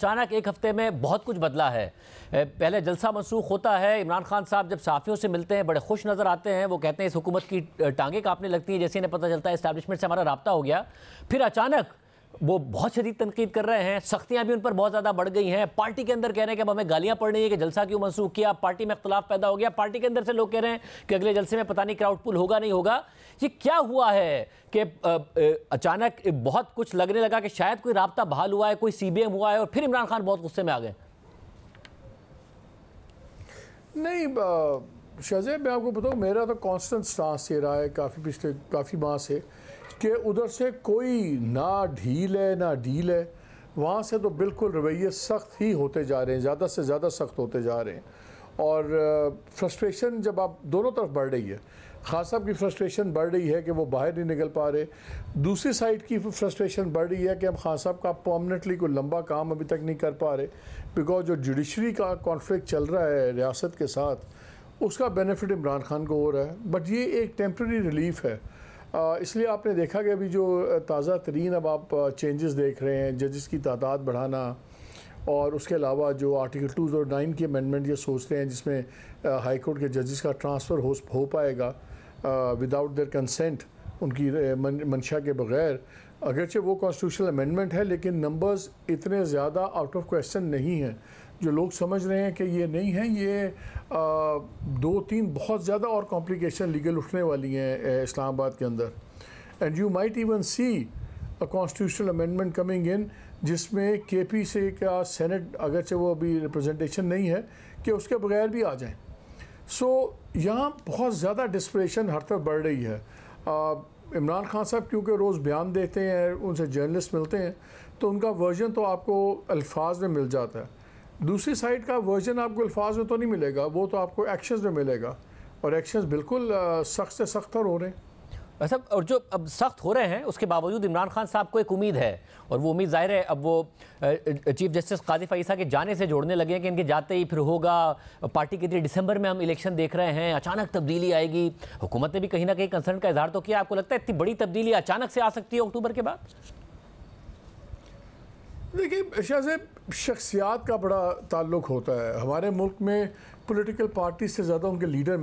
अचानक एक हफ्ते में बहुत कुछ बदला है। पहले जलसा मनसूख होता है, इमरान खान साहब जब सहाफ़ियों से मिलते हैं बड़े खुश नज़र आते हैं, वो कहते हैं इस हुकूमत की टांगें कांपने लगती हैं, जैसे इन्हें पता चलता है इस्टेब्लिशमेंट से हमारा राब्ता हो गया। फिर अचानक वो बहुत शदीद तनकीद कर रहे हैं, सख्तियां भी उन पर बहुत ज़्यादा बढ़ गई हैं। पार्टी के अंदर कह रहे हैं कि अब हमें गालियां पड़ रही है कि जलसा क्यों मनसूख किया, पार्टी में इख्तलाफ पैदा हो गया। पार्टी के अंदर से लोग कह रहे हैं कि अगले जलसे में पता नहीं क्राउड पुल होगा नहीं होगा। ये क्या हुआ है कि अचानक बहुत कुछ लगने लगा कि शायद कोई राब्ता बहाल हुआ है, कोई CBM हुआ है और फिर इमरान खान बहुत गुस्से में आ गए? नहीं शाहजेब, मैं आपको बताऊँ, मेरा तो कांस्टेंट स्टांस ये रहा है पिछले काफ़ी माह से कि उधर से कोई ना ढील है ना डील है। वहाँ से तो बिल्कुल रवैये सख्त ही होते जा रहे हैं, ज़्यादा से ज़्यादा सख्त होते जा रहे हैं। और फ्रस्ट्रेशन जब आप दोनों तरफ बढ़ रही है, खान साहब की फ्रस्ट्रेशन बढ़ रही है कि वो बाहर नहीं निकल पा रहे, दूसरी साइड की फ्रस्ट्रेशन बढ़ रही है कि हम खान साहब का परमानेंटली कोई लंबा काम अभी तक नहीं कर पा रहे, बिकॉज जो जुडिशरी का कॉन्फ्लिक्ट चल रहा है रियासत के साथ, उसका बेनिफिट इमरान खान को हो रहा है। बट ये एक टेम्प्रेरी रिलीफ है। इसलिए आपने देखा कि अभी जो ताज़ा तरीन अब आप चेंजेस देख रहे हैं, जजेस की तादाद बढ़ाना, और उसके अलावा जो आर्टिकल 209 की अमेंडमेंट ये सोचते हैं जिसमें हाई कोर्ट के जजेस का ट्रांसफ़र हो पाएगा विदाउट देयर कंसेंट, उनकी मंशा के बगैर। अगरचे वो कॉन्स्टिट्यूशनल अमेंडमेंट है, लेकिन नंबर्स इतने ज़्यादा आउट ऑफ क्वेश्चन नहीं हैं। जो लोग समझ रहे हैं कि ये नहीं है, ये 2-3 बहुत ज़्यादा और कॉम्प्लिकेशन लीगल उठने वाली हैं इस्लामाबाद के अंदर। And you might even see a constitutional amendment coming in जिसमें KP से का सेनेट, अगरचे वो अभी रिप्रेजेंटेशन नहीं है, कि उसके बगैर भी आ जाएं। सो यहाँ बहुत ज़्यादा डिस्परेशन हर तरफ बढ़ रही है। इमरान खान साहब क्योंकि रोज़ बयान देते हैं, उनसे जर्नलिस्ट मिलते हैं, तो उनका वर्जन तो आपको अल्फाज में मिल जाता है। दूसरी साइड का वर्जन आपको अल्फाज में तो नहीं मिलेगा, वो तो आपको एक्शंस में मिलेगा, और एक्शंस बिल्कुल सख्त से सख्तर हो रहे हैं। वैसे और जो अब सख्त हो रहे हैं उसके बावजूद इमरान खान साहब को एक उम्मीद है, और वो उम्मीद ज़ाहिर है अब वो चीफ जस्टिस काजी फ़ईसा के जाने से जोड़ने लगे हैं कि इनके जाते ही फिर होगा। पार्टी के लिए दिसंबर में हम इलेक्शन देख रहे हैं, अचानक तब्दीली आएगी। हुकूमत ने भी कहीं ना कहीं कंसर्न का इजहार तो किया। आपको लगता है इतनी बड़ी तब्दीली अचानक से आ सकती है अक्टूबर के बाद? देखिए शाहजेब, शख्सियात का बड़ा ताल्लुक़ होता है। हमारे मुल्क में पॉलिटिकल पार्टी से ज़्यादा उनके लीडर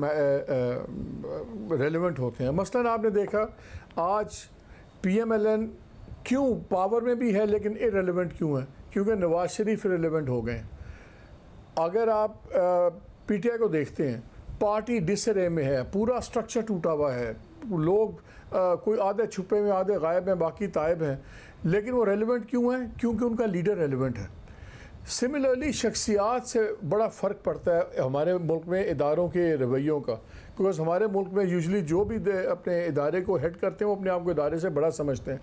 रेलेवेंट होते हैं। मसलन आपने देखा आज PMLN क्यों पावर में भी है लेकिन इरेलेवेंट क्यों है? क्योंकि नवाज शरीफ इरेलेवेंट हो गए। अगर आप PTI को देखते हैं, पार्टी डिसरे में है, पूरा स्ट्रक्चर टूटा हुआ है, लोग कोई आधे छुपे में आधे गायब हैं, बाकी तायब हैं, लेकिन वो रेलेवेंट क्यों है? क्योंकि उनका लीडर रेलेवेंट है। सिमिलरली शख्सियात से बड़ा फ़र्क पड़ता है हमारे मुल्क में इदारों के रवैयों का, बिकॉज हमारे मुल्क में यूजुअली जो भी अपने इदारे को हेड करते हैं वो अपने आप को इदारे से बड़ा समझते हैं।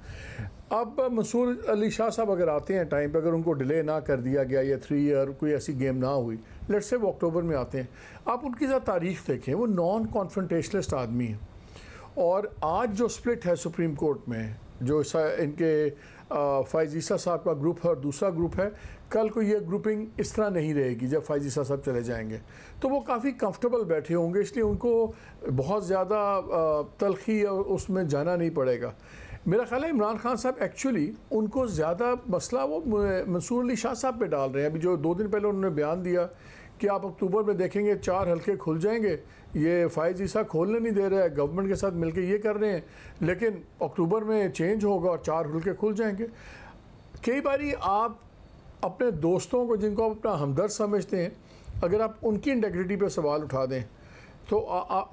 अब मंसूर अली शाह साहब अगर आते हैं टाइम पर, अगर उनको डिले ना कर दिया गया या 3 ईयर कोई ऐसी गेम ना हुई, लेट्स से वो अक्टूबर में आते हैं, आप उनकी ज़रा तारीख देखें, वो नॉन कॉन्फ्रंटेशनलिस्ट आदमी हैं। और आज जो स्प्लिट है सुप्रीम कोर्ट में, जो इनके फ़ाइज़ ईसा साहब का ग्रुप है और दूसरा ग्रुप है, कल को ये ग्रुपिंग इस तरह नहीं रहेगी। जब फ़ाइज़ ईसा साहब चले जाएंगे तो वो काफ़ी कंफर्टेबल बैठे होंगे, इसलिए उनको बहुत ज़्यादा तलखी और उसमें जाना नहीं पड़ेगा। मेरा ख्याल है इमरान खान साहब एक्चुअली उनको ज़्यादा मसला वो मंसूर अली शाह साहब पे डाल रहे हैं। अभी जो 2 दिन पहले उन्होंने बयान दिया कि आप अक्टूबर में देखेंगे 4 हल्के खुल जाएंगे, ये फ़ाइज़ ईसा खोलने नहीं दे रहा है, गवर्नमेंट के साथ मिलकर ये कर रहे हैं, लेकिन अक्टूबर में चेंज होगा और 4 हल्के खुल जाएंगे। कई बारी आप अपने दोस्तों को, जिनको आप अपना हमदर्द समझते हैं, अगर आप उनकी इंटेग्रिटी पे सवाल उठा दें तो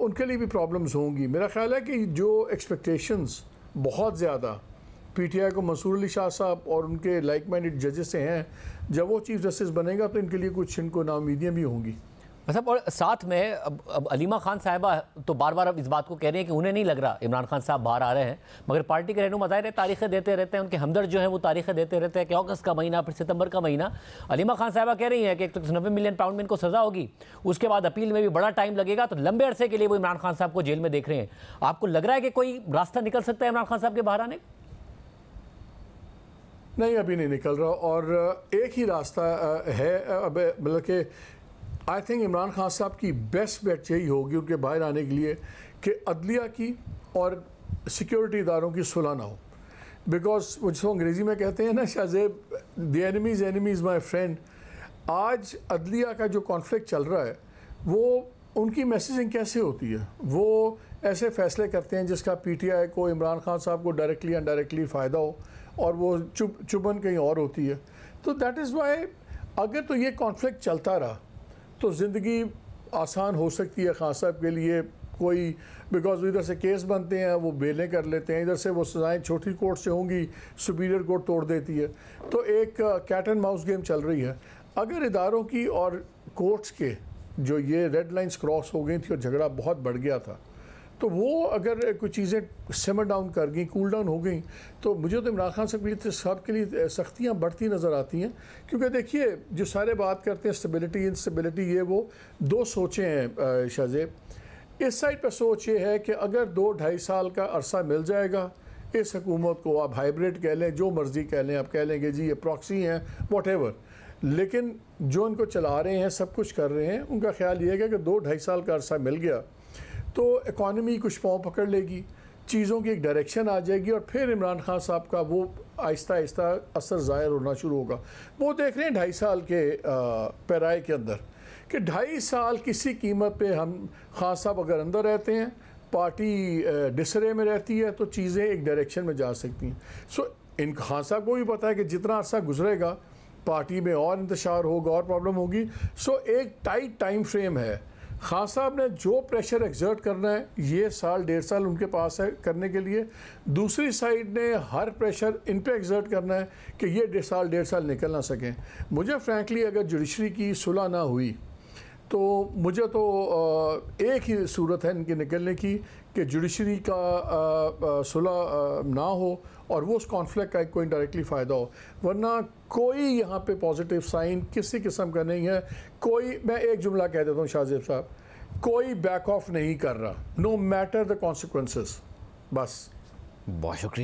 उनके लिए भी प्रॉब्लम्स होंगी। मेरा ख्याल है कि जो एक्सपेक्टेशंस बहुत ज़्यादा PTI को मंसूर अली शाह साहब और उनके लाइक माइंडेड जजेस से हैं, जब वो चीफ जस्टिस बनेगा तो इनके लिए कुछ इनको नाउमीदियाँ भी होंगी। मतलब और साथ में अब अलीमा खान साहिबा तो बार बार अब इस बात को कह रही हैं कि उन्हें नहीं लग रहा इमरान खान साहब बाहर आ रहे हैं, मगर पार्टी के रहनुमा ज़ाहिर है तारीखें देते रहते हैं, उनके हमदर्द जो हैं वो तारीखें देते रहते हैं कि अगस्त का महीना, फिर सितंबर का महीना। अलीमा खान साहिबा कह रही हैं कि 190 मिलियन पाउंड में इनको सज़ा होगी, उसके बाद अपील में भी बड़ा टाइम लगेगा, तो लंबे अरसे के लिए वो इमरान खान साहब को जेल में देख रहे हैं। आपको लग रहा है कि कोई रास्ता निकल सकता है इमरान खान साहब के बाहर आने? नहीं, अभी नहीं निकल रहा, और एक ही रास्ता है अब, मतलब कि आई थिंक इमरान खान साहब की बेस्ट बेट यही होगी उनके बाहर आने के लिए कि अदलिया की और सिक्योरिटी इदारों की सुलह ना हो। बिकॉज मुझको अंग्रेज़ी में कहते हैं ना Shahzeb, the enemies enemy is my friend. आज अदलिया का जो कॉन्फ्लिक्ट चल रहा है वो उनकी मैसेजिंग कैसे होती है, वो ऐसे फैसले करते हैं जिसका पीटीआई को, इमरान खान साहब को डायरेक्टली इनडायरेक्टली फ़ायदा हो, और वो चुभन कहीं और होती है। तो दैट इज़ वाई अगर तो ये कॉन्फ्लिक्ट चलता रहा तो ज़िंदगी आसान हो सकती है खान साहब के लिए। कोई बिकॉज इधर से केस बनते हैं, वो बेलें कर लेते हैं, इधर से वो सज़ाएँ छोटी कोर्ट से होंगी, सुपीरियर कोर्ट तोड़ देती है। तो एक कैट एंड माउस गेम चल रही है। अगर इदारों की और कोर्ट्स के जो ये रेड लाइंस क्रॉस हो गई थी और झगड़ा बहुत बढ़ गया था, तो वो अगर कुछ चीज़ें सिमर डाउन कर गई, कूल डाउन हो गई, तो मुझे तो इमरान खान साहब के लिए सख्तियाँ बढ़ती नज़र आती हैं। क्योंकि देखिए जो सारे बात करते हैं स्टेबिलिटी इंस्टेबिलिटी, ये वो दो सोचें हैं शाहजेब। इस साइड पर सोच ये है कि अगर 2-2.5 साल का अरसा मिल जाएगा इस हुकूमत को, आप हाइब्रिड कह लें, जो मर्ज़ी कह लें, आप कह लेंगे जी ये प्रॉक्सी हैं, वॉटेवर, लेकिन जो इनको चला रहे हैं, सब कुछ कर रहे हैं, उनका ख्याल ये है कि 2-2.5 साल का अरसा मिल गया तो इकॉनमी कुछ पाँव पकड़ लेगी, चीज़ों की एक डायरेक्शन आ जाएगी, और फिर इमरान खान साहब का वो आहिस्ता आहिस्ता असर ज़ाहिर होना शुरू होगा। वो देख रहे हैं 2.5 साल के पैराए के अंदर कि 2.5 साल किसी कीमत पे हम खान साहब अगर अंदर रहते हैं, पार्टी डिसरे में रहती है, तो चीज़ें एक डायरेक्शन में जा सकती हैं। सो इन खान साहब को भी पता है कि जितना अर्सा गुजरेगा पार्टी में और इंतशार होगा और प्रॉब्लम होगी। सो एक टाइट टाइम फ्रेम है। खान साहब ने जो प्रेशर एक्सर्ट करना है ये 1.5 साल उनके पास है करने के लिए। दूसरी साइड ने हर प्रेशर इन पे एक्सर्ट करना है कि ये 1.5 साल निकल ना सकें। मुझे फ्रैंकली अगर जुडिशरी की सुलह ना हुई तो मुझे तो एक ही सूरत है इनके निकलने की कि जुडिशरी का सुलह ना हो और वो उस कॉन्फ्लिक्ट का कोई डायरेक्टली फ़ायदा हो, वरना कोई यहाँ पे पॉजिटिव साइन किसी किस्म का नहीं है। कोई, मैं एक जुमला कह देता हूँ शाहजेब साहब, कोई बैक ऑफ नहीं कर रहा, नो मैटर द कॉन्सिक्वेंसेस। बस, बहुत शुक्रिया।